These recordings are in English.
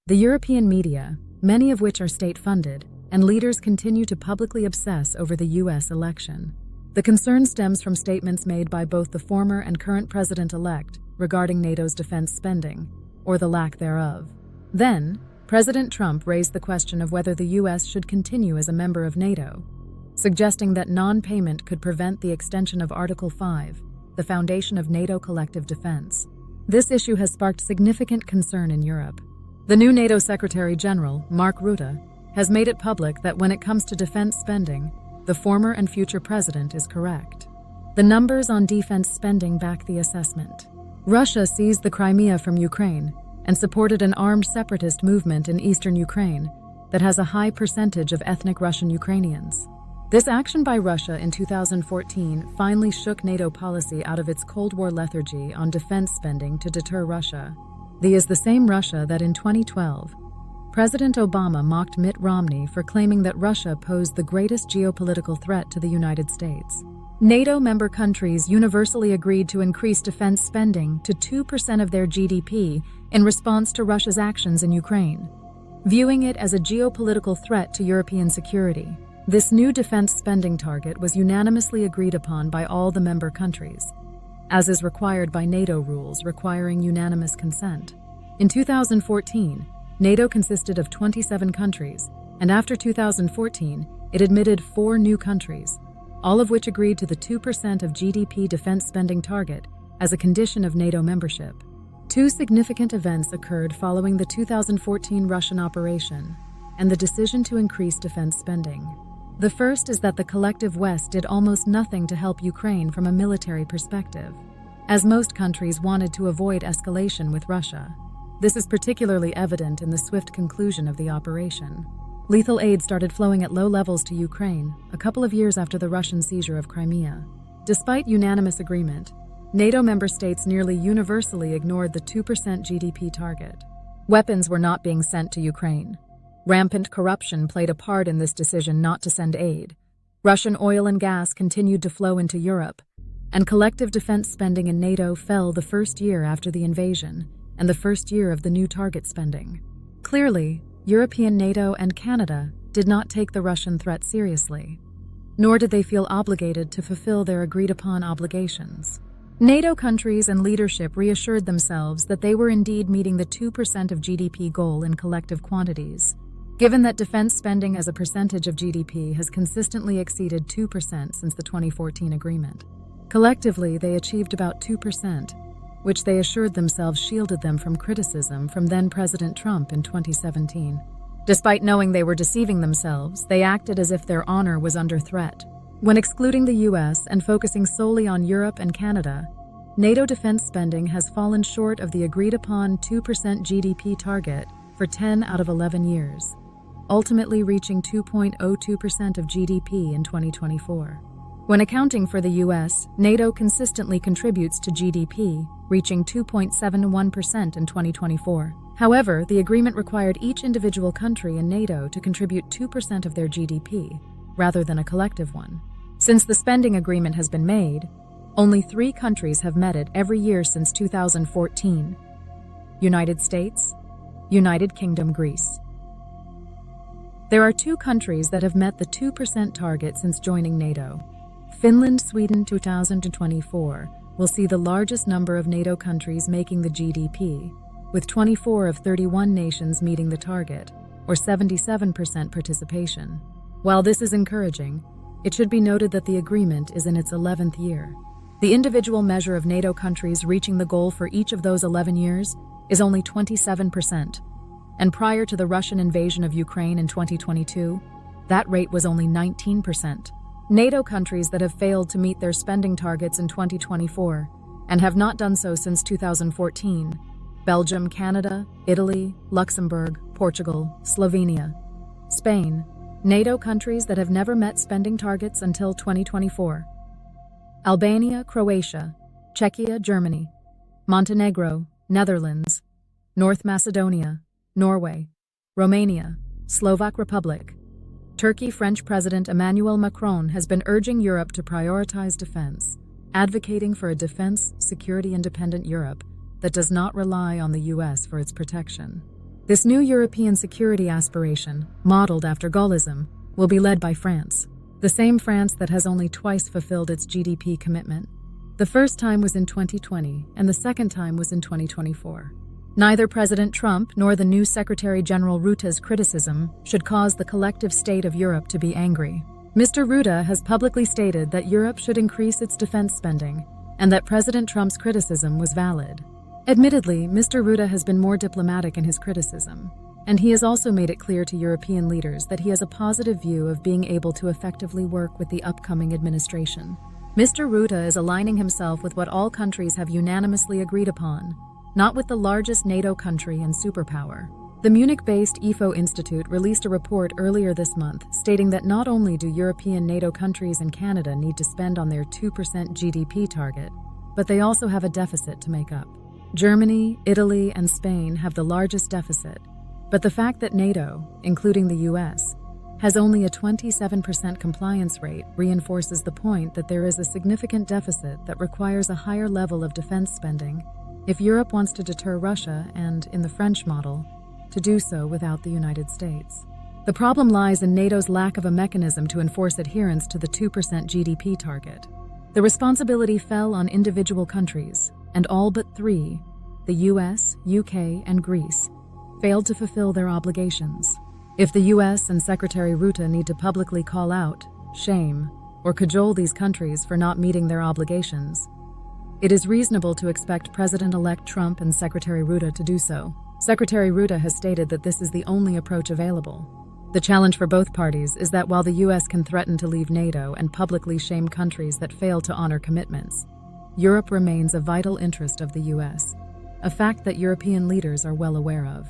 The European media, many of which are state-funded, and leaders continue to publicly obsess over the US election. The concern stems from statements made by both the former and current president-elect regarding NATO's defense spending, or the lack thereof. Then, President Trump raised the question of whether the US should continue as a member of NATO, suggesting that non-payment could prevent the extension of Article 5, the foundation of NATO collective defense. This issue has sparked significant concern in Europe. The new NATO Secretary General, Mark Rutte, has made it public that when it comes to defense spending, the former and future president is correct. The numbers on defense spending back the assessment. Russia seized the Crimea from Ukraine and supported an armed separatist movement in eastern Ukraine that has a high percentage of ethnic Russian Ukrainians. This action by Russia in 2014 finally shook NATO policy out of its Cold War lethargy on defense spending to deter Russia. Is the same Russia that in 2012, President Obama mocked Mitt Romney for claiming that Russia posed the greatest geopolitical threat to the United States. NATO member countries universally agreed to increase defense spending to 2% of their GDP in response to Russia's actions in Ukraine, viewing it as a geopolitical threat to European security. This new defense spending target was unanimously agreed upon by all the member countries, as is required by NATO rules requiring unanimous consent. In 2014, NATO consisted of 27 countries, and after 2014, it admitted 4 new countries, all of which agreed to the 2% of GDP defense spending target as a condition of NATO membership. 2 significant events occurred following the 2014 Russian operation and the decision to increase defense spending. The first is that the collective West did almost nothing to help Ukraine from a military perspective, as most countries wanted to avoid escalation with Russia. This is particularly evident in the swift conclusion of the operation. Lethal aid started flowing at low levels to Ukraine a couple of years after the Russian seizure of Crimea. Despite unanimous agreement, NATO member states nearly universally ignored the 2% GDP target. Weapons were not being sent to Ukraine. Rampant corruption played a part in this decision not to send aid. Russian oil and gas continued to flow into Europe, and collective defense spending in NATO fell the first year after the invasion and the first year of the new target spending. Clearly, European NATO and Canada did not take the Russian threat seriously, nor did they feel obligated to fulfill their agreed-upon obligations. NATO countries and leadership reassured themselves that they were indeed meeting the 2% of GDP goal in collective quantities, given that defense spending as a percentage of GDP has consistently exceeded 2% since the 2014 agreement. Collectively, they achieved about 2%, which they assured themselves shielded them from criticism from then-President Trump in 2017. Despite knowing they were deceiving themselves, they acted as if their honor was under threat. When excluding the US and focusing solely on Europe and Canada, NATO defense spending has fallen short of the agreed-upon 2% GDP target for 10 out of 11 years, ultimately reaching 2.02% of GDP in 2024. When accounting for the US, NATO consistently contributes to GDP, reaching 2.71% in 2024. However, the agreement required each individual country in NATO to contribute 2% of their GDP, rather than a collective one. Since the spending agreement has been made, only 3 countries have met it every year since 2014: United States, United Kingdom, Greece. There are 2 countries that have met the 2% target since joining NATO. Finland, Sweden 2024 will see the largest number of NATO countries making the GDP, with 24 of 31 nations meeting the target, or 77% participation. While this is encouraging, it should be noted that the agreement is in its 11th year. The individual measure of NATO countries reaching the goal for each of those 11 years is only 27%, and prior to the Russian invasion of Ukraine in 2022, that rate was only 19%. NATO countries that have failed to meet their spending targets in 2024 and have not done so since 2014: Belgium, Canada, Italy, Luxembourg, Portugal, Slovenia, Spain. NATO countries that have never met spending targets until 2024: Albania, Croatia, Czechia, Germany, Montenegro, Netherlands, North Macedonia, Norway, Romania, Slovak Republic. Turkey. French President Emmanuel Macron has been urging Europe to prioritize defense, advocating for a defense, security-independent Europe that does not rely on the US for its protection. This new European security aspiration, modeled after Gaullism, will be led by France, the same France that has only twice fulfilled its GDP commitment. The first time was in 2020, and the second time was in 2024. Neither President Trump nor the new Secretary General Rutte's criticism should cause the collective state of Europe to be angry. Mr. Rutte has publicly stated that Europe should increase its defense spending, and that President Trump's criticism was valid. Admittedly, Mr. Rutte has been more diplomatic in his criticism, and he has also made it clear to European leaders that he has a positive view of being able to effectively work with the upcoming administration. Mr. Rutte is aligning himself with what all countries have unanimously agreed upon, not with the largest NATO country and superpower. The Munich-based IFO Institute released a report earlier this month stating that not only do European NATO countries and Canada need to spend on their 2% GDP target, but they also have a deficit to make up. Germany, Italy, and Spain have the largest deficit, but the fact that NATO, including the US, has only a 27% compliance rate reinforces the point that there is a significant deficit that requires a higher level of defense spending if Europe wants to deter Russia and, in the French model, to do so without the United States. The problem lies in NATO's lack of a mechanism to enforce adherence to the 2% GDP target. The responsibility fell on individual countries, and all but 3, the US, UK, and Greece, failed to fulfill their obligations. If the US and Secretary Rutte need to publicly call out, shame, or cajole these countries for not meeting their obligations, it is reasonable to expect President-elect Trump and Secretary Rutte to do so. Secretary Rutte has stated that this is the only approach available. The challenge for both parties is that while the US can threaten to leave NATO and publicly shame countries that fail to honor commitments, Europe remains a vital interest of the US, a fact that European leaders are well aware of.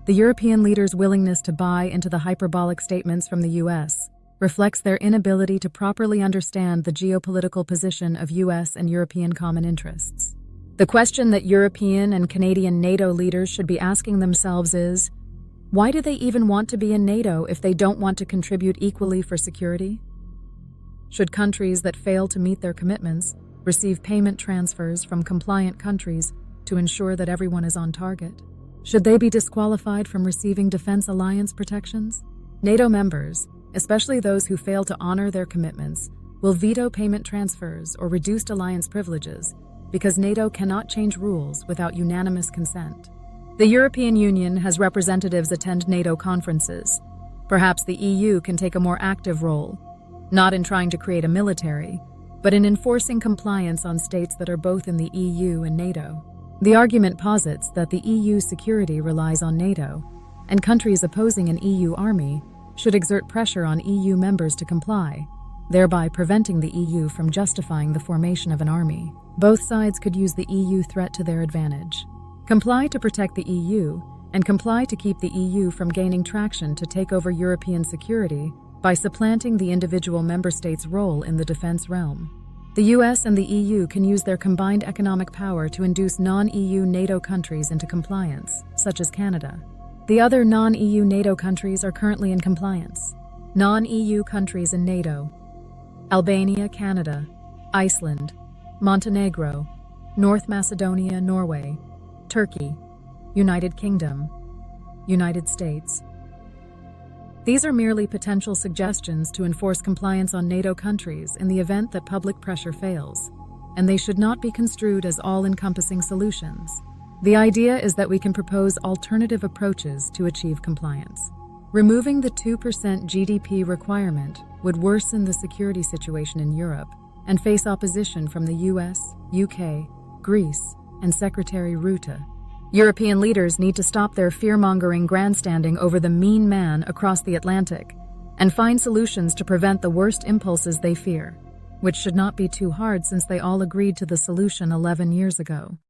The European leaders' willingness to buy into the hyperbolic statements from the US reflects their inability to properly understand the geopolitical position of US and European common interests. The question that European and Canadian NATO leaders should be asking themselves is, why do they even want to be in NATO if they don't want to contribute equally for security? Should countries that fail to meet their commitments receive payment transfers from compliant countries to ensure that everyone is on target? Should they be disqualified from receiving defense alliance protections? NATO members, especially those who fail to honor their commitments, will veto payment transfers or reduced alliance privileges because NATO cannot change rules without unanimous consent. The European Union has representatives attend NATO conferences. Perhaps the EU can take a more active role, not in trying to create a military, but in enforcing compliance on states that are both in the EU and NATO. The argument posits that the EU security relies on NATO, and countries opposing an EU army should exert pressure on EU members to comply, thereby preventing the EU from justifying the formation of an army. Both sides could use the EU threat to their advantage. Comply to protect the EU, and comply to keep the EU from gaining traction to take over European security by supplanting the individual member states' role in the defense realm. The US and the EU can use their combined economic power to induce non-EU NATO countries into compliance, such as Canada. The other non-EU NATO countries are currently in compliance. Non-EU countries in NATO: Albania, Canada, Iceland, Montenegro, North Macedonia, Norway, Turkey, United Kingdom, United States. These are merely potential suggestions to enforce compliance on NATO countries in the event that public pressure fails, and they should not be construed as all-encompassing solutions. The idea is that we can propose alternative approaches to achieve compliance. Removing the 2% GDP requirement would worsen the security situation in Europe and face opposition from the US, UK, Greece, and Secretary Rutte. European leaders need to stop their fearmongering grandstanding over the mean man across the Atlantic and find solutions to prevent the worst impulses they fear, which should not be too hard since they all agreed to the solution 11 years ago.